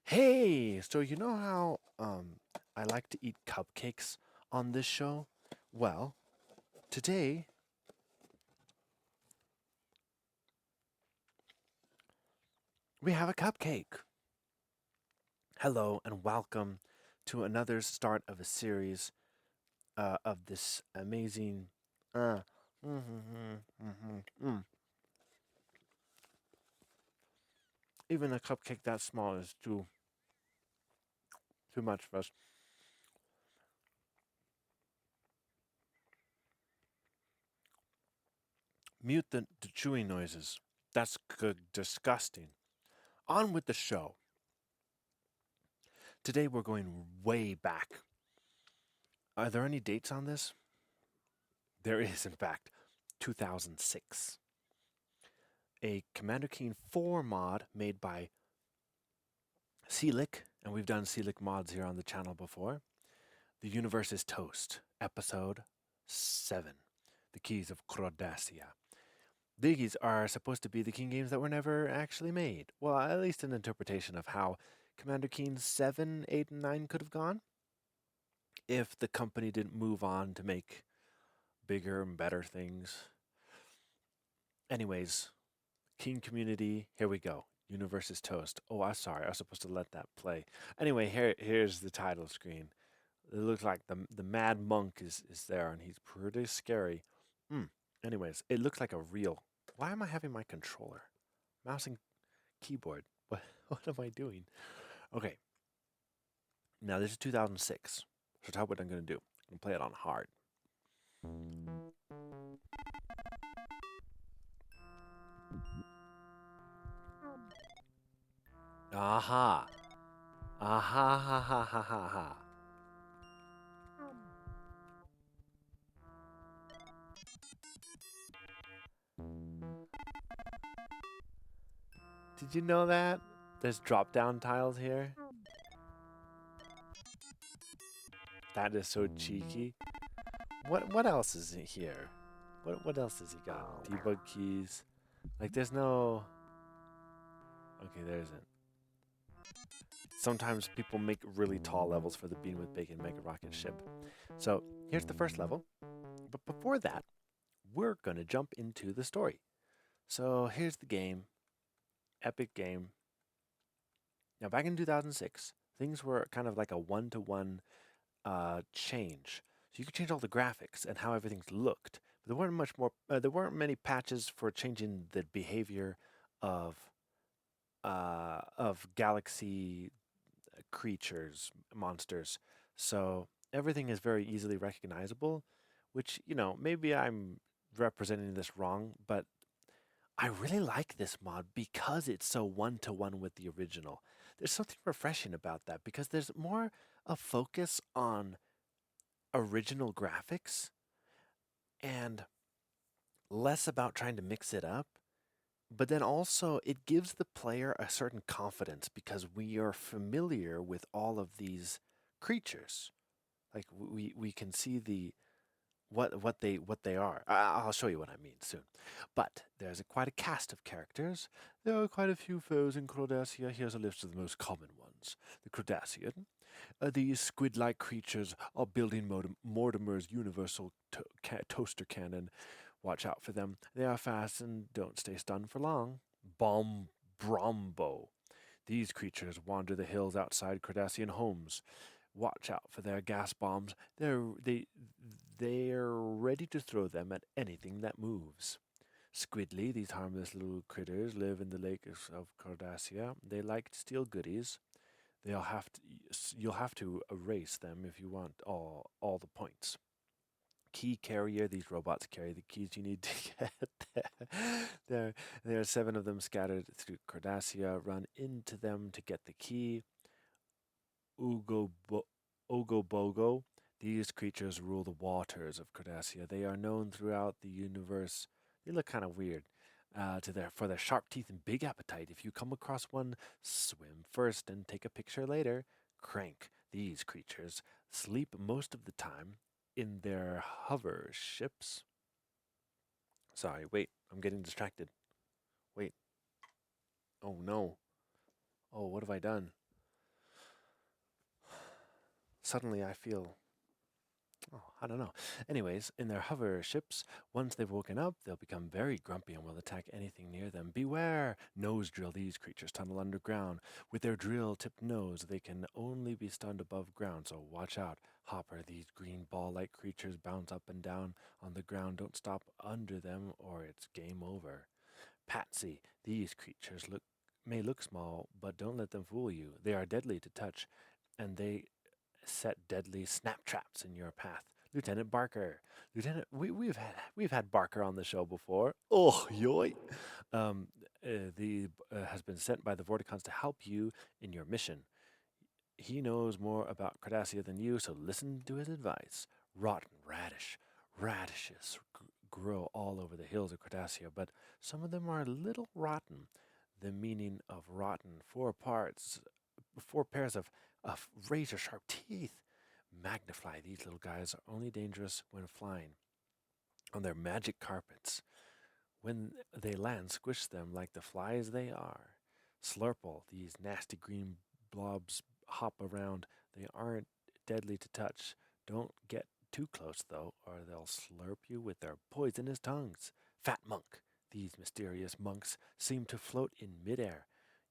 Hey, so you know how I like to eat cupcakes on this show? Well, today we have a cupcake. Hello and welcome to another start of a series of this amazing uh, mm, mm, mm, mm, mm. Even a cupcake that small is too much for us. Mute the chewing noises. That's disgusting. On with the show. Today we're going way back. Are there any dates on this? There is, in fact, 2006. A Commander Keen 4 mod made by Celic, and we've done Celic mods here on the channel before. The Universe is Toast, Episode 7, The Keys of Krodacia. These are supposed to be the Keen games that were never actually made. Well, at least an interpretation of how Commander Keen 7, 8, and 9 could have gone if the company didn't move on to make bigger and better things. Anyways, Keen community, here we go. Universe is toast. Oh, I'm sorry. I was supposed to let that play. Anyway, here's the title screen. It looks like the mad monk is there, and he's pretty scary. Anyways, it looks like a real. Why am I having my controller, mouse and keyboard? What am I doing? Okay. Now this is 2006. So tell what I'm gonna do. I'm gonna play it on hard. Aha! Aha! Ha ha ha ha ha! Did you know that? There's drop-down tiles here. That is so cheeky. What else is in here? What else has he got? Debug keys. Like there's no. Okay, there isn't. Sometimes people make really tall levels for the Bean with Bacon Mega Rocket ship. So here's the first level. But before that, we're gonna jump into the story. So here's the game. Epic game. Now back in 2006, things were kind of like a one-to-one change. So you could change all the graphics and how everything looked, but there weren't much more. There weren't many patches for changing the behavior of galaxy creatures, monsters. So everything is very easily recognizable, which maybe I'm representing this wrong, but I really like this mod because it's so one-to-one with the original. There's something refreshing about that because there's more a focus on original graphics and less about trying to mix it up. But then also, it gives the player a certain confidence because we are familiar with all of these creatures. Like we can see what they are. I'll show you what I mean soon. But there's quite a cast of characters. There are quite a few foes in Krodacia. Here's a list of the most common ones. The Krodacian. These squid-like creatures are building Mortimer's universal toaster cannon. Watch out for them. They are fast and don't stay stunned for long. Bomb Brombo. These creatures wander the hills outside Krodacian homes. Watch out for their gas bombs. They're ready to throw them at anything that moves. Squidly, these harmless little critters live in the lakes of Krodacia. They like to steal goodies. You'll have to erase them if you want all the points. Key carrier, these robots carry the keys you need to get there are 7 of them scattered through Krodacia. Run into them to get the key. Ogobogo. These creatures rule the waters of Krodacia. They are known throughout the universe. They look kind of weird. For their sharp teeth and big appetite. If you come across one, swim first and take a picture later. Crank. These creatures sleep most of the time in their hover ships. Sorry, wait, I'm getting distracted. Wait, oh no. Oh, what have I done? Suddenly I feel, oh, I don't know. Anyways, in their hover ships, once they've woken up, they'll become very grumpy and will attack anything near them. Beware! Nose drill, these creatures tunnel underground. With their drill tipped nose, they can only be stunned above ground, so watch out. Hopper, these green ball like creatures bounce up and down on the ground. Don't stop under them, or it's game over. Patsy, these creatures may look small, but don't let them fool you. They are deadly to touch, and they set deadly snap traps in your path. Lieutenant Barker, Lieutenant, we've had Barker on the show before. Oh, yoy! Um, the has been sent by the Vorticons to help you in your mission. He knows more about Krodacia than you, so listen to his advice. Rotten radishes grow all over the hills of Krodacia, but some of them are a little rotten. The meaning of rotten: four pairs of razor sharp teeth. Magnifly, these little guys are only dangerous when flying on their magic carpets. When they land, squish them like the flies they are. Slurple, these nasty green blobs hop around. They aren't deadly to touch. Don't get too close, though, or they'll slurp you with their poisonous tongues. Fat monk, these mysterious monks seem to float in midair.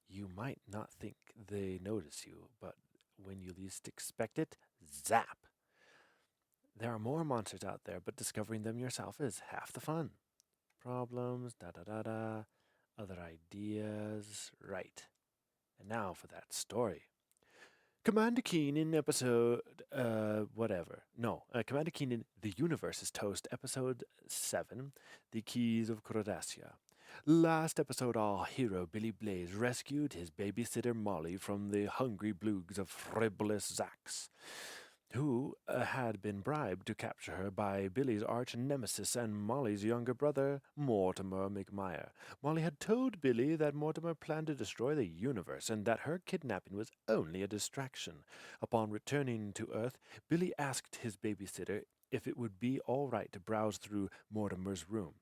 You might not think they notice you, but when you least expect it, zap! There are more monsters out there, but discovering them yourself is half the fun. Problems, da da da da, other ideas, right. And now for that story. Commander Keen in episode, whatever. No, Commander Keen in The Universe is Toast, episode 7, The Keys of Krodacia. Last episode, our hero Billy Blaze rescued his babysitter Molly from the hungry bloogs of frivolous Zax, who had been bribed to capture her by Billy's arch nemesis and Molly's younger brother, Mortimer McMire. Molly had told Billy that Mortimer planned to destroy the universe and that her kidnapping was only a distraction. Upon returning to Earth, Billy asked his babysitter if it would be all right to browse through Mortimer's room,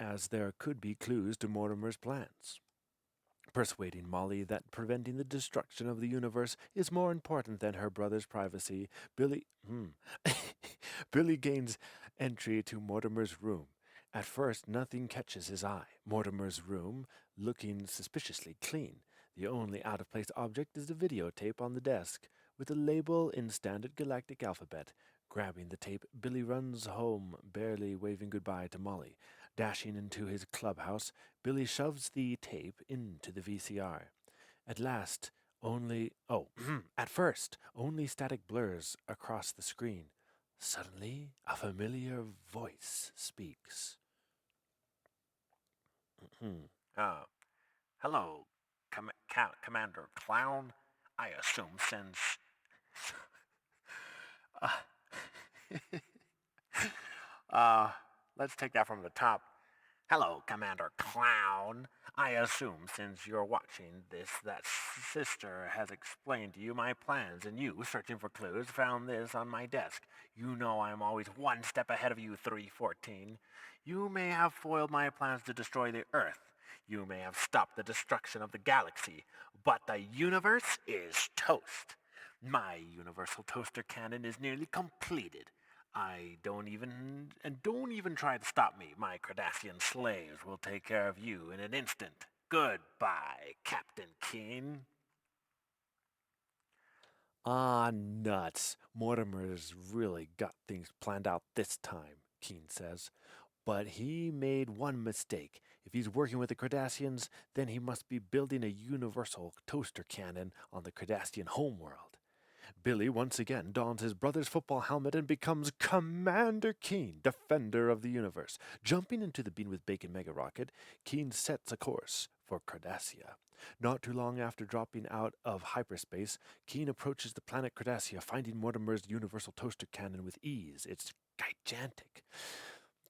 as there could be clues to Mortimer's plans. Persuading Molly that preventing the destruction of the universe is more important than her brother's privacy, Billy gains entry to Mortimer's room. At first, nothing catches his eye. Mortimer's room looking suspiciously clean. The only out of place object is the videotape on the desk, with a label in standard galactic alphabet. Grabbing the tape, Billy runs home, barely waving goodbye to Molly. Dashing into his clubhouse, Billy shoves the tape into the VCR. At last, only, oh, at first, only static blurs across the screen. Suddenly, a familiar voice speaks. uh, Hello, Commander Clown. I assume since. Uh, uh, let's take that from the top. Hello, Commander Clown. I assume since you're watching this that sister has explained to you my plans and you, searching for clues, found this on my desk. You know I'm always one step ahead of you, 314. You may have foiled my plans to destroy the Earth. You may have stopped the destruction of the galaxy, but the universe is toast. My universal toaster cannon is nearly completed. Don't even try to stop me. My Krodacian slaves will take care of you in an instant. Goodbye, Captain Keen. Ah, nuts. Mortimer's really got things planned out this time, Keen says. But he made one mistake. If he's working with the Krodacians, then he must be building a universal toaster cannon on the Krodacian homeworld. Billy once again dons his brother's football helmet and becomes Commander Keen, defender of the universe. Jumping into the Bean with Bacon mega rocket, Keen sets a course for Krodacia. Not too long after dropping out of hyperspace, Keen approaches the planet Krodacia, finding Mortimer's universal toaster cannon with ease. It's gigantic.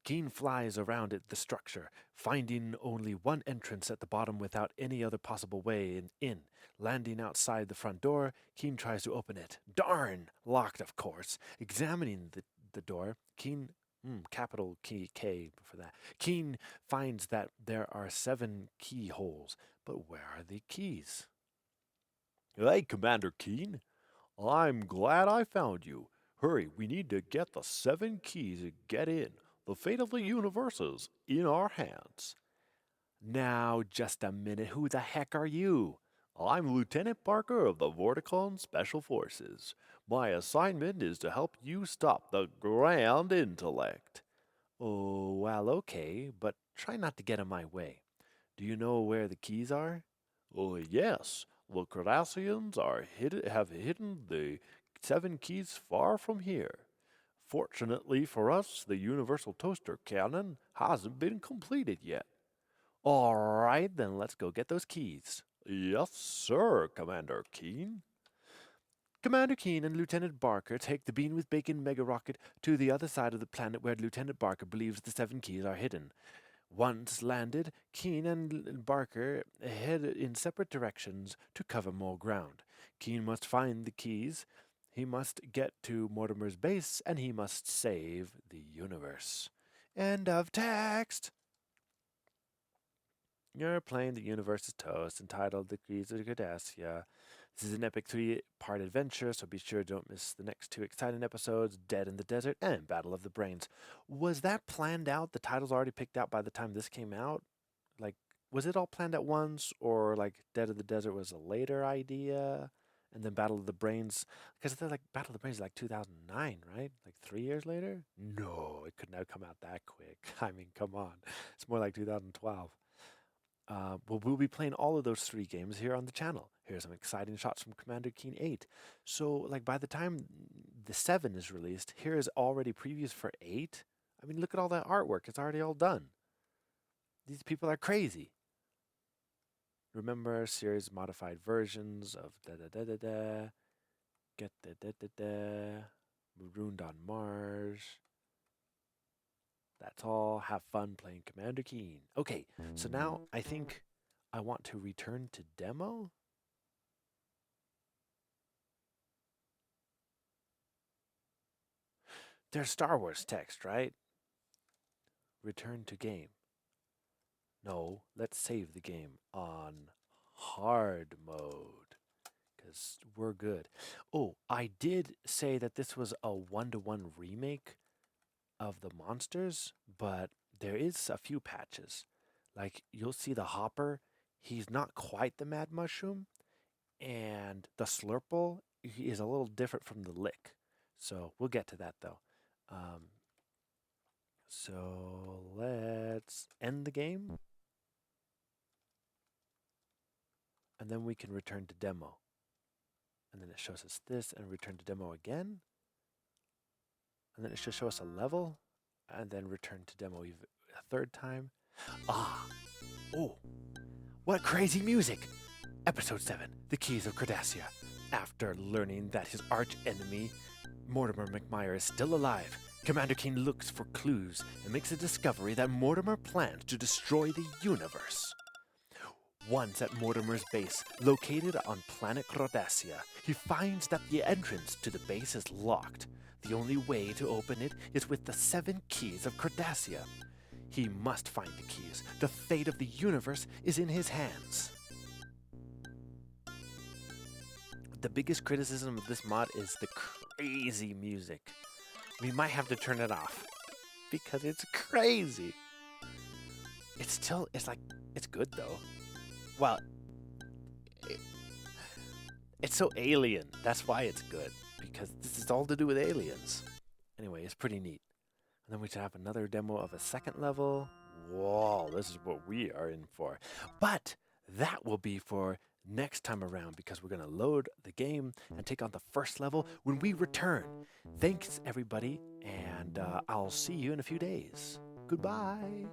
Keen flies around the structure, finding only one entrance at the bottom without any other possible way in. Landing outside the front door, Keen tries to open it. Darn! Locked, of course. Examining the door, Keen Capital key K for that. Keen finds that there are 7 keyholes, but where are the keys? Hey, Commander Keen. I'm glad I found you. Hurry, we need to get the 7 keys and get in. The fate of the universe is in our hands. Now, just a minute. Who the heck are you? I'm Lieutenant Parker of the Vorticon Special Forces. My assignment is to help you stop the Grand Intellect. Oh, well, okay, but try not to get in my way. Do you know where the keys are? Oh, yes. The Krodacians have hidden the 7 keys far from here. Fortunately for us, the Universal Toaster Cannon hasn't been completed yet. All right, then let's go get those keys. Yes, sir, Commander Keen. Commander Keen and Lieutenant Barker take the Bean with Bacon mega rocket to the other side of the planet where Lieutenant Barker believes the 7 keys are hidden. Once landed, Keen and Barker head in separate directions to cover more ground. Keen must find the keys. He must get to Mortimer's base, and he must save the universe. End of text. You're playing The Universe is Toast, entitled The Keys of Krodacia. This is an epic 3-part adventure, so be sure don't miss the next 2 exciting episodes, Dead in the Desert and Battle of the Brains. Was that planned out? The title's already picked out by the time this came out? Like, was it all planned at once, or like Dead in the Desert was a later idea, and then Battle of the Brains? Because they're like Battle of the Brains is like 2009, right? Like 3 years later? No, it couldn't have come out that quick. I mean, come on. It's more like 2012. We'll be playing all of those 3 games here on the channel. Here's some exciting shots from Commander Keen 8. So, like, by the time the 7 is released, here is already previews for 8. I mean, look at all that artwork. It's already all done. These people are crazy. Remember series modified versions of da-da-da-da-da, get da-da-da-da, Marooned on Mars. That's all. Have fun playing Commander Keen. Okay, so now I think I want to return to demo. There's Star Wars text, right? Return to game. No, let's save the game on hard mode because we're good. Oh, I did say that this was a 1-to-1 remake of the monsters, but there is a few patches. Like you'll see the Hopper, he's not quite the Mad Mushroom, and the Slurple he is a little different from the Lick. So we'll get to that though. Um, so let's end the game, and then we can return to demo. And then it shows us this, and return to demo again. And then it should show us a level, and then return to demo a 3rd time. Ah, oh, what crazy music! Episode 7, The Keys of Krodacia. After learning that his arch enemy, Mortimer McMire, is still alive, Commander Keen looks for clues and makes a discovery that Mortimer plans to destroy the universe. Once at Mortimer's base, located on planet Krodacia, he finds that the entrance to the base is locked. The only way to open it is with the 7 keys of Krodacia. He must find the keys. The fate of the universe is in his hands. The biggest criticism of this mod is the crazy music. We might have to turn it off because it's crazy. It's good though. Well, it's so alien. That's why it's good, because this is all to do with aliens. Anyway, it's pretty neat. And then we should have another demo of a 2nd level. Whoa, this is what we are in for. But that will be for next time around, because we're going to load the game and take on the 1st level when we return. Thanks, everybody, and I'll see you in a few days. Goodbye.